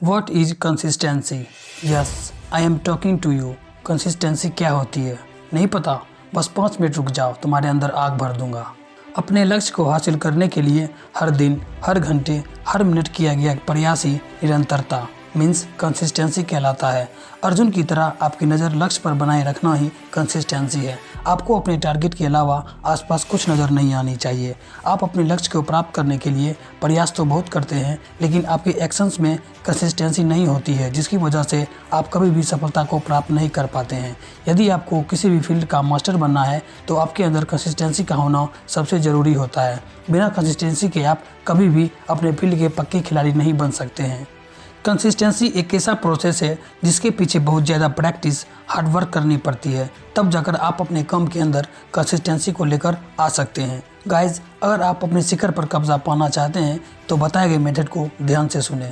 What is consistency? Yes, I am talking to you. Consistency क्या होती है? नहीं पता? बस 5 मिनट रुक जाओ, तुम्हारे अंदर आग भर दूंगा। अपने लक्ष्य को हासिल करने के लिए हर दिन, हर घंटे, हर मिनट किया गया प्रयास ही निरंतरता मीन्स कंसिस्टेंसी कहलाता है। अर्जुन की तरह आपकी नज़र लक्ष्य पर बनाए रखना ही कंसिस्टेंसी है। आपको अपने टारगेट के अलावा आसपास कुछ नज़र नहीं आनी चाहिए। आप अपने लक्ष्य को प्राप्त करने के लिए प्रयास तो बहुत करते हैं, लेकिन आपके एक्शंस में कंसिस्टेंसी नहीं होती है, जिसकी वजह से आप कभी भी सफलता को प्राप्त नहीं कर पाते हैं। यदि आपको किसी भी फील्ड का मास्टर बनना है तो आपके अंदर कंसिस्टेंसी का होना सबसे ज़रूरी होता है। बिना कंसिस्टेंसी के आप कभी भी अपने फील्ड के पक्के खिलाड़ी नहीं बन सकते हैं। कंसिस्टेंसी एक ऐसा प्रोसेस है जिसके पीछे बहुत ज़्यादा प्रैक्टिस, हार्डवर्क करनी पड़ती है, तब जाकर आप अपने काम के अंदर कंसिस्टेंसी को लेकर आ सकते हैं। गाइज, अगर आप अपने शिखर पर कब्जा पाना चाहते हैं तो बताए गए मेथड को ध्यान से सुने।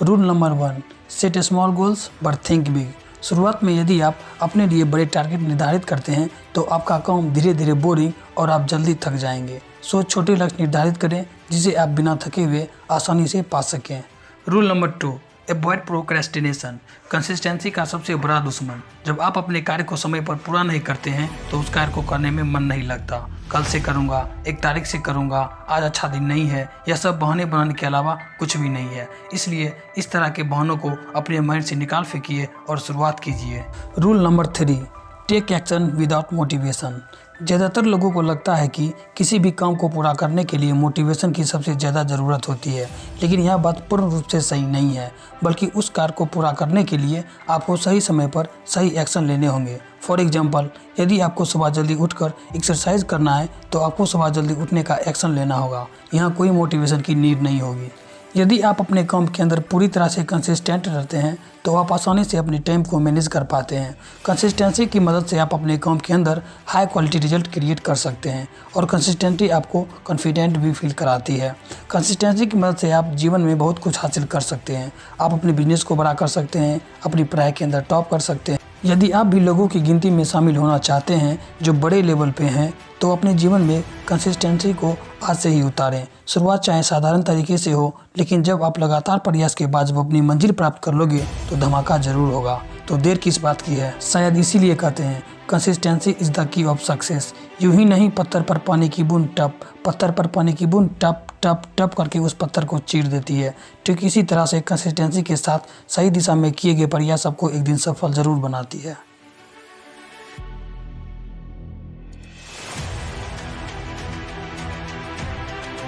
Rule number 1, set small goals but think big. शुरुआत में यदि आप अपने लिए बड़े टारगेट निर्धारित करते हैं तो आपका काम धीरे धीरे बोरिंग और आप जल्दी थक जाएंगे। सो छोटे लक्ष्य निर्धारित करें जिसे आप बिना थके हुए आसानी से पा सकें। Rule number 2, avoid procrastination. Consistency का सबसे बड़ा दुश्मन। जब आप अपने कार्य को समय पर पूरा नहीं करते हैं तो उस कार्य को करने में मन नहीं लगता। कल से करूंगा, एक तारीख से करूंगा, आज अच्छा दिन नहीं है, यह सब बहाने बनाने के अलावा कुछ भी नहीं है। इसलिए इस तरह के बहानों को अपने माइंड से निकाल फेंकिए और शुरुआत कीजिए। Rule number 3, take action without motivation. ज़्यादातर लोगों को लगता है कि किसी भी काम को पूरा करने के लिए मोटिवेशन की सबसे ज़्यादा ज़रूरत होती है, लेकिन यह बात पूर्ण रूप से सही नहीं है। बल्कि उस कार्य को पूरा करने के लिए आपको सही समय पर सही एक्शन लेने होंगे। फॉर एग्जांपल, यदि आपको सुबह जल्दी उठकर एक्सरसाइज करना है तो आपको सुबह जल्दी उठने का एक्शन लेना होगा। यहाँ कोई मोटिवेशन की नीड नहीं होगी। यदि आप अपने काम के अंदर पूरी तरह से कंसिस्टेंट रहते हैं तो आप आसानी से अपने टाइम को मैनेज कर पाते हैं। कंसिस्टेंसी की मदद से आप अपने काम के अंदर हाई क्वालिटी रिजल्ट क्रिएट कर सकते हैं और कंसिस्टेंसी आपको कॉन्फिडेंट भी फील कराती है। कंसिस्टेंसी की मदद से आप जीवन में बहुत कुछ हासिल कर सकते हैं। आप अपने बिजनेस को बड़ा कर सकते हैं, अपनी पढ़ाई के अंदर टॉप कर सकते हैं। यदि आप भी लोगों की गिनती में शामिल होना चाहते हैं जो बड़े लेवल पे हैं तो अपने जीवन में कंसिस्टेंसी को आज से ही उतारें। शुरुआत चाहे साधारण तरीके से हो, लेकिन जब आप लगातार प्रयास के बाद जब अपनी मंजिल प्राप्त कर लोगे तो धमाका जरूर होगा। तो देर किस बात की है? शायद इसीलिए कहते हैं consistency is the key of success. यूं ही नहीं, पत्थर पर पानी की बूंद टप, पत्थर पर पानी की बूंद टप टप टप करके उस पत्थर को चीर देती है। ठीक इसी तरह से कंसिस्टेंसी के साथ सही दिशा में किए गए प्रयास आपको एक दिन सफल जरूर बनाती है।